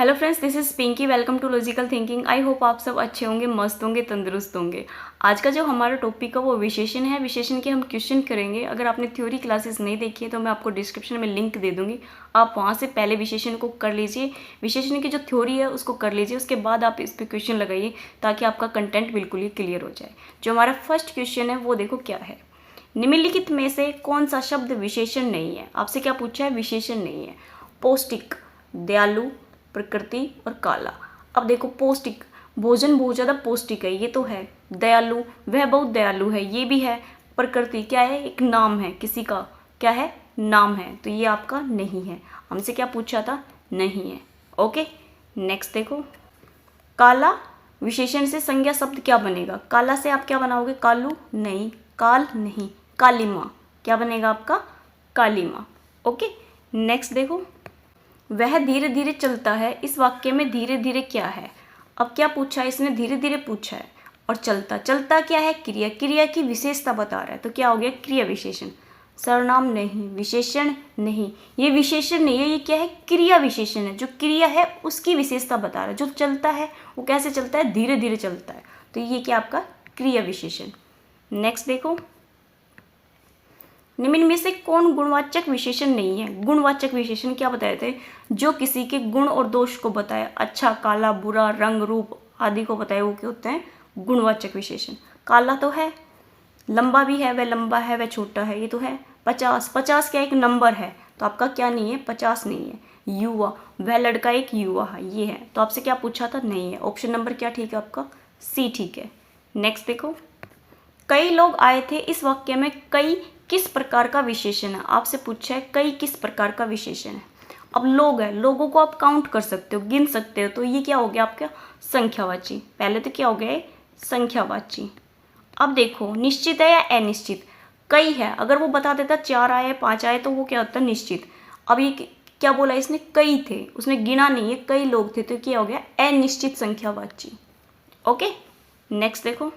Hello friends, this is Pinky. Welcome to logical thinking. I hope आप सब अच्छे होंगे, मस्त होंगे, तंदुरुस्त होंगे। आज का जो हमारा टॉपिक है वो विशेषण है। विशेषण के हम क्वेश्चन करेंगे। अगर आपने थ्योरी क्लासेस नहीं देखी है तो मैं आपको डिस्क्रिप्शन में लिंक दे दूंगी, आप वहाँ से पहले विशेषण को कर लीजिए। विशेषण की जो थ्योरी है उसको कर लीजिए, उसके बाद आप इस पर क्वेश्चन लगाइए ताकि आपका कंटेंट बिल्कुल ही क्लियर हो जाए। जो हमारा फर्स्ट क्वेश्चन है वो देखो क्या है। निम्नलिखित में से कौन सा शब्द विशेषण नहीं है? आपसे क्या पूछा है? विशेषण नहीं है। पौष्टिक, दयालु, प्रकृति और काला। अब देखो, पौष्टिक, भोजन बहुत ज़्यादा पौष्टिक है, ये तो है। दयालु, वह बहुत दयालु है, ये भी है। प्रकृति क्या है? एक नाम है किसी का, क्या है? नाम है, तो ये आपका नहीं है। हमसे क्या पूछा था? नहीं है। ओके, नेक्स्ट देखो। काला विशेषण से संज्ञा शब्द क्या बनेगा? काला से आप क्या बनाओगे? कालू नहीं, काल नहीं, कालीमा। क्या बनेगा आपका? कालीमा। ओके, नेक्स्ट देखो। वह धीरे धीरे चलता है, इस वाक्य में धीरे धीरे क्या है? अब क्या पूछा है इसने? धीरे धीरे पूछा है। और चलता, चलता क्या है? क्रिया, क्रिया की विशेषता बता रहा है, तो क्या हो गया? क्रिया विशेषण। सर्वनाम नहीं, विशेषण नहीं, ये विशेषण नहीं है, ये क्या है? क्रिया विशेषण है। जो क्रिया है उसकी विशेषता बता रहा है। जो चलता है वो कैसे चलता है? धीरे धीरे चलता है, तो ये क्या आपका? क्रिया विशेषण। नेक्स्ट देखो। निम्न में से कौन गुणवाचक विशेषण नहीं है? गुणवाचक विशेषण क्या बताए थे? जो किसी के गुण और दोष को बताए, अच्छा, काला, बुरा, रंग, रूप आदि को बताए, वो क्या होते हैं? गुणवाचक विशेषण। काला तो है, लंबा भी है, वह लंबा है, वह छोटा है, ये तो है। 50, 50 क्या एक नंबर है, तो आपका क्या नहीं है? 50 नहीं है। युवा, वह लड़का एक युवा है, ये है। तो आपसे क्या पूछा था? नहीं है। ऑप्शन नंबर क्या ठीक है आपका? सी ठीक है। नेक्स्ट देखो। कई लोग आए थे, इस वाक्य में कई किस प्रकार का विशेषण है? आपसे पूछा है कई किस प्रकार का विशेषण है। अब लोग है, लोगों को आप काउंट कर सकते हो, गिन सकते हो, तो ये क्या हो गया आपका? संख्यावाची। पहले तो क्या हो गया? संख्यावाची। अब देखो, निश्चित है या अनिश्चित? कई है, अगर वो बता देता 4 आए, 5 आए, तो वो क्या होता? निश्चित। अब ये क्या बोला इसने? कई थे, उसने गिना नहीं है, कई लोग थे, तो क्या हो गया? अनिश्चित संख्यावाची। ओके, नेक्स्ट देखो।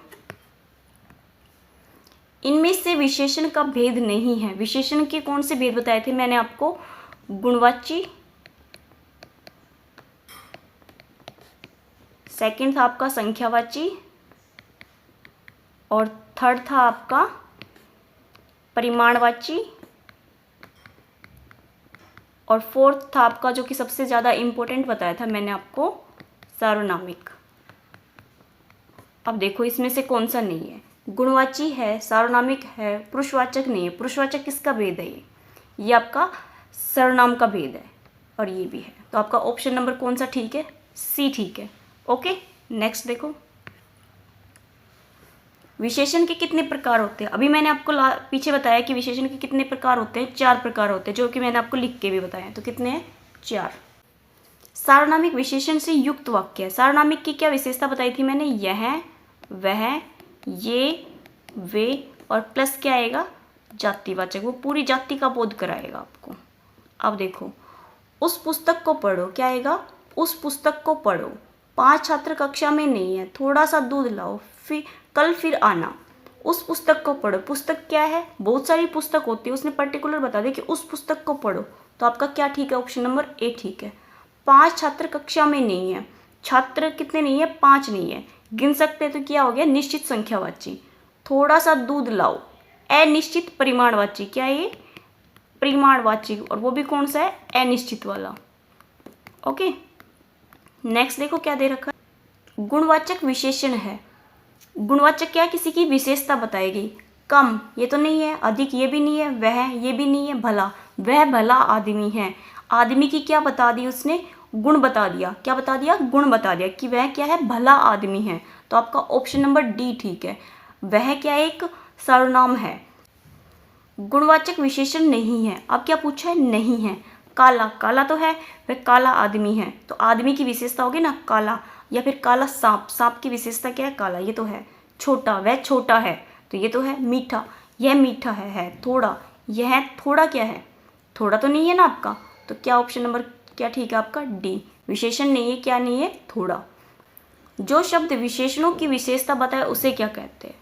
इनमें से विशेषण का भेद नहीं है। विशेषण के कौन से भेद बताए थे मैंने आपको? गुणवाची, सेकंड था आपका संख्यावाची, और थर्ड था आपका परिमाणवाची, और फोर्थ था आपका जो कि सबसे ज़्यादा इंपॉर्टेंट बताया था मैंने आपको, सार्वनामिक। अब देखो, इसमें से कौन सा नहीं है? गुणवाची है, सार्वनामिक है, पुरुषवाचक नहीं है। पुरुषवाचक किसका भेद है? ये आपका सर्वनाम का भेद है, और ये भी है। तो आपका ऑप्शन नंबर कौन सा ठीक है? सी ठीक है। ओके, नेक्स्ट देखो। विशेषण के कितने प्रकार होते हैं? अभी मैंने आपको पीछे बताया कि विशेषण के कितने प्रकार होते हैं? 4 प्रकार होते हैं, जो कि मैंने आपको लिख के भी बताया। तो कितने हैं? 4। सार्वनामिक विशेषण से युक्त वाक्य है। सार्वनामिक की क्या विशेषता बताई थी मैंने? यह, वह, ये, वे, और प्लस क्या आएगा? जातिवाचक। वो पूरी जाति का बोध कराएगा आपको। अब देखो, उस पुस्तक को पढ़ो, क्या आएगा? उस पुस्तक को पढ़ो। 5 छात्र कक्षा में नहीं है, थोड़ा सा दूध लाओ, फिर आना। उस पुस्तक को पढ़ो। पुस्तक क्या है? बहुत सारी पुस्तक होती है, उसने पर्टिकुलर बता दिया कि उस पुस्तक को पढ़ो, तो आपका क्या ठीक है? ऑप्शन नंबर ए ठीक है। 5 छात्र कक्षा में नहीं है, छात्र कितने नहीं है? 5 नहीं है, गिन सकते हैं, तो क्या हो गया? निश्चित संख्यावाची। थोड़ा सा दूध लाओ, अनिश्चित परिमाणवाची। क्या है ये? परिमाणवाची, और वो भी कौन सा है? अनिश्चित वाला। ओके, नेक्स्ट देखो क्या दे रखा है। गुणवाचक विशेषण है। गुणवाचक क्या? किसी की विशेषता बताएगी। कम, ये तो नहीं है। अधिक, ये भी नहीं है। वह, ये भी नहीं है। भला, वह भला आदमी है। आदमी की क्या बता दी उसने? गुण बता दिया। क्या बता दिया? गुण बता दिया कि वह क्या है? भला आदमी है। तो आपका ऑप्शन नंबर डी ठीक है। वह क्या? एक सर्वनाम है, गुणवाचक विशेषण नहीं है। अब क्या पूछा है? नहीं है। काला, काला तो है, वह काला आदमी है, तो आदमी की विशेषता होगी ना काला। या फिर काला सांप, सांप की विशेषता क्या है? काला, ये तो है। छोटा, वह छोटा है, तो ये तो है। मीठा, यह मीठा है। थोड़ा, यह थोड़ा क्या है? थोड़ा तो नहीं है ना आपका, तो क्या ऑप्शन नंबर क्या ठीक है आपका? डी। विशेषण नहीं है, क्या नहीं है? थोड़ा। जो शब्द विशेषणों की विशेषता बताए उसे क्या कहते हैं?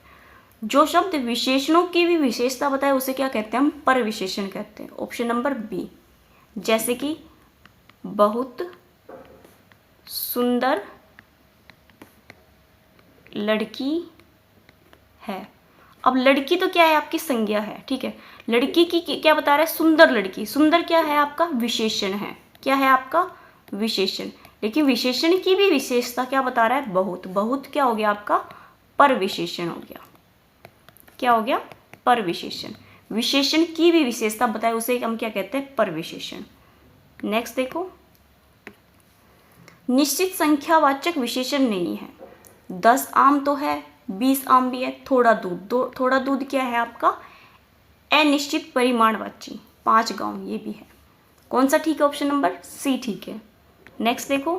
जो शब्द विशेषणों की भी विशेषता बताए उसे क्या कहते हैं? हम परविशेषण कहते हैं। Option number B. जैसे कि बहुत, सुंदर लड़की है। अब लड़की तो क्या है, आपकी संज्ञा है, ठीक है। लड़की की क्या बता रहा है, सुंदर लड़की। सुंदर क्या है, आपका विशेषण है। क्या है आपका विशेषण। लेकिन विशेषण की भी विशेषता क्या बता रहा है, बहुत। बहुत क्या हो गया आपका, पर विशेषण हो गया। क्या हो गया, पर विशेषण। विशेषण की भी विशेषता बताए उसे हम क्या कहते हैं, पर विशेषण। नेक्स्ट देखो, निश्चित संख्यावाचक विशेषण नहीं है। 10 आम तो है, 20 आम भी है। थोड़ा दूध, थोड़ा दूध क्या है आपका, अनिश्चित परिमाणवाची। 5 गांव ये भी है। कौन सा ठीक है, ऑप्शन नंबर सी ठीक है। नेक्स्ट देखो,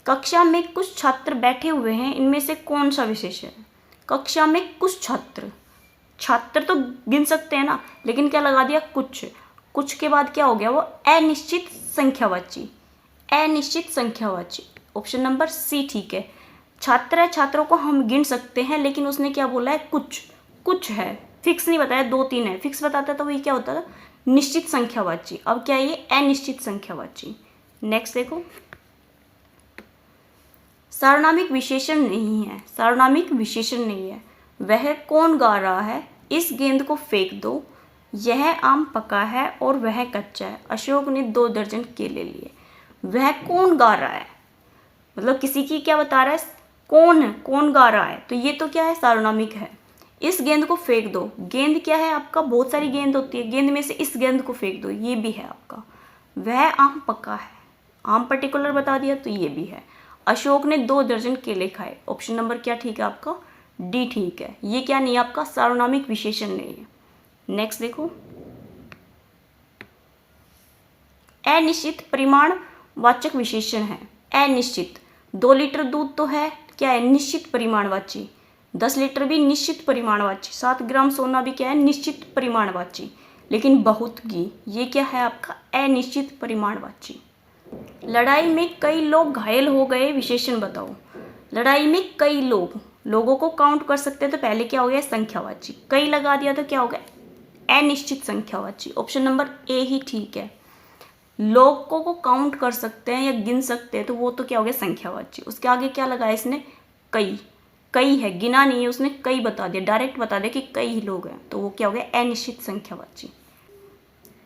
कक्षा में कुछ छात्र बैठे हुए हैं, इनमें से कौन सा विशेषण है। कक्षा में कुछ छात्र, छात्र तो गिन सकते हैं ना, लेकिन क्या लगा दिया, कुछ। कुछ के बाद क्या हो गया, वो अनिश्चित संख्यावाची। अनिश्चित संख्यावाची, ऑप्शन नंबर सी ठीक है। छात्र है, छात्रों को हम गिन सकते हैं, लेकिन उसने क्या बोला है, कुछ। कुछ है, फिक्स नहीं बताया, 2-3 है। फिक्स बताता तो वही क्या होता था, निश्चित संख्यावाची। अब क्या है, ये अनिश्चित संख्यावाची। नेक्स्ट देखो, सार्वनामिक विशेषण नहीं है। सार्वनामिक विशेषण नहीं है। वह कौन गा रहा है, इस गेंद को फेंक दो, यह आम पका है और वह कच्चा है, अशोक ने 2 दर्जन केले लिए। वह कौन गा रहा है, मतलब किसी की क्या बता रहा है, कौन गा रहा है, तो ये तो क्या है, सार्वनामिक है। इस गेंद को फेंक दो, गेंद क्या है आपका, बहुत सारी गेंद होती है, गेंद में से इस गेंद को फेंक दो, ये भी है आपका। वह आम पका है, आम पर्टिकुलर बता दिया, तो ये भी है। अशोक ने 2 दर्जन केले खाए, ऑप्शन नंबर क्या ठीक है आपका, डी ठीक है। ये क्या नहीं, आपका सार्वनामिक विशेषण नहीं है। नेक्स्ट देखो, अनिश्चित परिमाणवाचक विशेषण है। अनिश्चित, 2 लीटर दूध तो है, क्या है, निश्चित परिमाणवाची। 10 लीटर भी निश्चित परिमाणवाची। 7 ग्राम सोना भी क्या है, निश्चित परिमाणवाची। लेकिन बहुत घी, ये क्या है आपका, अनिश्चित परिमाणवाची। लड़ाई में कई लोग घायल हो गए, विशेषण बताओ। लड़ाई में कई लोग, लोगों को काउंट कर सकते हैं, तो पहले क्या हो गया, संख्यावाची। कई लगा दिया तो क्या हो गया, अनिश्चित संख्यावाची। ऑप्शन नंबर ए ही ठीक है। लोगों को काउंट कर सकते हैं या गिन सकते हैं, तो वो तो क्या हो गया, संख्यावाची। उसके आगे क्या लगाया इसने, कई। कई है, गिना नहीं है उसने, कई बता दिया, डायरेक्ट बता दिया कि कई ही लोग हैं, तो वो क्या हो गया, अनिश्चित संख्यावाची।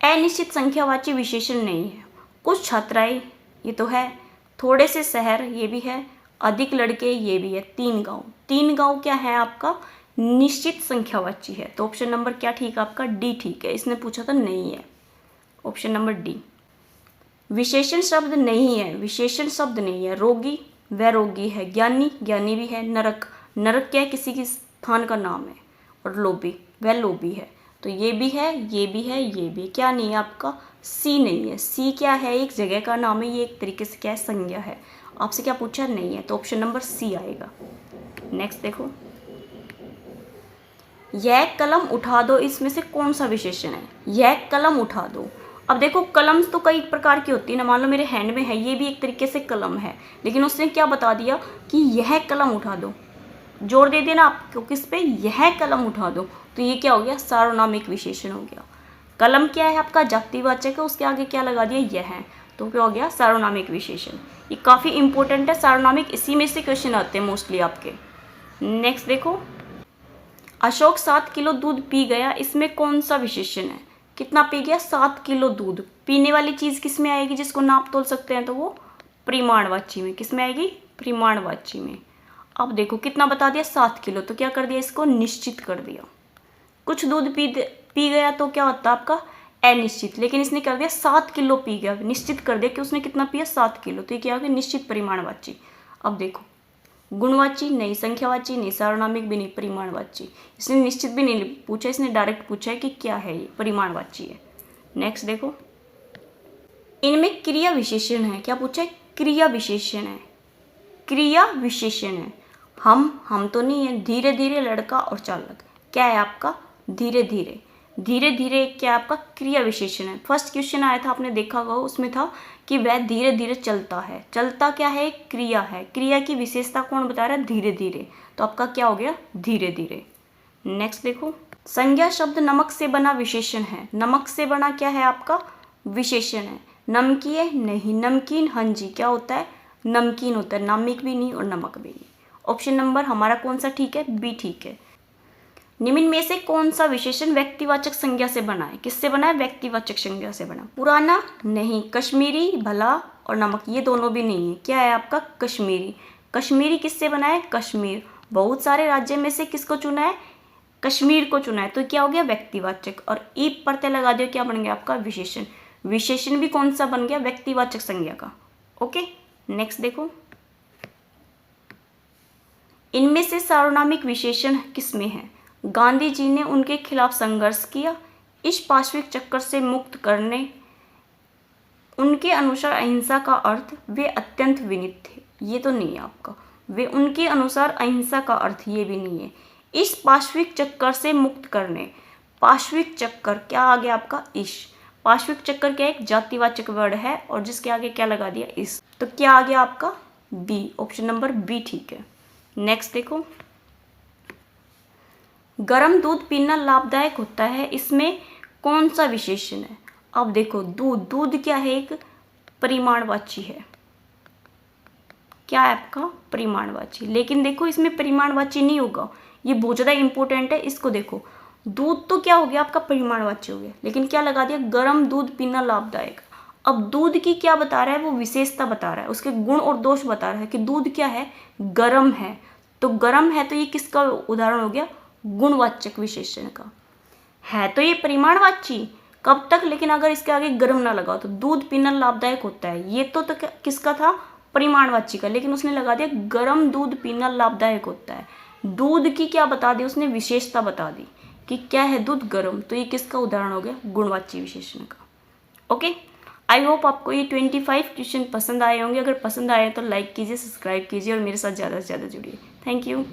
अनिश्चित संख्यावाची विशेषण नहीं है। कुछ छात्राएं, ये तो है। थोड़े से शहर, ये भी है। अधिक लड़के, ये भी है। 3 गांव, 3 गांव क्या है आपका, निश्चित संख्यावाची है, तो ऑप्शन नंबर क्या ठीक है आपका, डी ठीक है। इसने पूछा था, नहीं है, ऑप्शन नंबर डी। विशेषण शब्द नहीं है, विशेषण शब्द नहीं है। रोगी, वह रोगी है। ज्ञानी, ज्ञानी भी है। नरक, नरक क्या है, किसी की स्थान का नाम है। और लोभी, वह लोभी है। तो ये भी है, ये भी है, ये भी। क्या नहीं है आपका, सी नहीं है। सी क्या है, एक जगह का नाम है, ये एक तरीके से क्या है, संज्ञा है। आपसे क्या पूछा, नहीं है, तो ऑप्शन नंबर सी आएगा। नेक्स्ट देखो, यह कलम उठा दो, इसमें से कौन सा विशेषण है। यह कलम उठा दो, अब देखो कलम तो कई प्रकार की होती है ना, मान लो मेरे हैंड में है, ये भी एक तरीके से कलम है, लेकिन उसने क्या बता दिया कि यह कलम उठा दो। जोर दे देना आपको किस पे, यह कलम उठा दो, तो ये क्या हो गया, सार्वनामिक विशेषण हो गया। कलम क्या है आपका, जातिवाचक है, उसके आगे क्या लगा दिया, यह है, तो क्या हो गया, सार्वनामिक विशेषण। ये काफ़ी इंपॉर्टेंट है सार्वनामिक, इसी में से क्वेश्चन आते हैं मोस्टली आपके। नेक्स्ट देखो, अशोक 7 किलो दूध पी गया, इसमें कौन सा विशेषण है। कितना पी गया, 7 किलो दूध। पीने वाली चीज़ किस में आएगी, जिसको नाप तोल सकते हैं, तो वो परिमाणवाची में। किस में आएगी, परिमाणवाची में। अब देखो कितना बता दिया, 7 किलो, तो क्या कर दिया, इसको निश्चित कर दिया। कुछ दूध पी गया तो क्या होता है आपका, अनिश्चित, लेकिन इसने कर दिया 7 किलो पी गया, निश्चित कर दिया कि उसने कितना पिया, 7 किलो, तो ये क्या हो गया, निश्चित परिमाणवाची। अब देखो, गुणवाची नहीं, संख्यावाची नहीं, सार्वनामिक भी नहीं, परिमाणवाची। इसने निश्चित भी नहीं पूछा, इसने डायरेक्ट पूछा है कि क्या है, ये परिमाणवाची है। नेक्स्ट देखो, इनमें क्रिया विशेषण है। क्या पूछा है, क्रिया विशेषण है, क्रिया विशेषण है। हम तो नहीं है। धीरे धीरे लड़का और चालक, क्या है आपका, धीरे धीरे। धीरे धीरे क्या आपका, क्रिया विशेषण है। फर्स्ट क्वेश्चन आया था, आपने देखा होगा, उसमें था कि वह धीरे धीरे चलता है। चलता क्या है, क्रिया है। क्रिया की विशेषता कौन बता रहा है, धीरे धीरे, तो आपका क्या हो गया, धीरे धीरे। नेक्स्ट देखो, संज्ञा शब्द नमक से बना विशेषण है। नमक से बना क्या है आपका, विशेषण है। नमकीन नहीं, नमकीन हाँ जी क्या होता है, नमकीन होता है, नामिक भी नहीं और नमक भी नहीं। ऑप्शन नंबर हमारा कौन सा ठीक है, बी ठीक है। निम्न में से कौन सा विशेषण व्यक्तिवाचक संज्ञा से बना है, किससे बना है, व्यक्तिवाचक संज्ञा से बना। पुराना नहीं, कश्मीरी भला और नमक ये दोनों भी नहीं है, क्या है आपका, कश्मीरी। कश्मीरी किससे बना है, कश्मीर। बहुत सारे राज्य में से किसको चुना है, कश्मीर को चुना है, तो क्या हो गया, व्यक्तिवाचक। और ई प्रत्यय लगा दिया, क्या बन गया आपका, विशेषण। विशेषण भी कौन सा बन गया, व्यक्तिवाचक संज्ञा का। ओके नेक्स्ट देखो, इनमें से सार्वनामिक विशेषण किसमें है। गांधी जी ने उनके खिलाफ संघर्ष किया, इस पाशविक चक्कर से मुक्त करने, उनके अनुसार अहिंसा का अर्थ, वे अत्यंत विनीत थे, ये तो नहीं है आपका। वे उनके अनुसार अहिंसा का अर्थ, ये भी नहीं है। इस पाशविक चक्कर से मुक्त करने, पाशविक चक्कर क्या आ गया आपका, इस। पाशविक चक्कर क्या एक जातिवाचक वर्ड है और जिसके आगे क्या लगा दिया, इस, तो क्या आ गया आपका, बी। ऑप्शन नंबर बी ठीक है। नेक्स्ट देखो, गर्म दूध पीना लाभदायक होता है, इसमें कौन सा विशेषण है। अब देखो दूध, दूध क्या है, एक परिमाणवाची है, क्या है आपका, परिमाणवाची। लेकिन देखो इसमें परिमाणवाची नहीं होगा, ये बहुत ज़्यादा इंपॉर्टेंट है, इसको देखो। दूध तो क्या हो गया आपका, परिमाणवाची हो गया, लेकिन क्या लगा दिया, गर्म दूध पीना लाभदायक। अब दूध की क्या बता रहा है, वो विशेषता बता रहा है, उसके गुण और दोष बता रहा है कि दूध क्या है, गर्म है। तो गर्म है तो ये किसका उदाहरण हो गया, गुणवाचक विशेषण का। है तो ये परिमाणवाची, कब तक, लेकिन अगर इसके आगे गर्म ना लगाओ तो दूध पीना लाभदायक होता है, ये तो किसका था, परिमाणवाची का, लेकिन उसने लगा दिया गर्म दूध पीना लाभदायक होता है। दूध की क्या बता दी उसने, विशेषता बता दी कि क्या है, दूध गर्म, तो ये किसका उदाहरण हो गया, गुणवाची विशेषण का। ओके आई होप आपको ये 25 क्वेश्चन पसंद आए होंगे। अगर पसंद आए तो लाइक कीजिए, सब्सक्राइब कीजिए और मेरे साथ ज़्यादा से ज़्यादा जुड़िए। Thank you.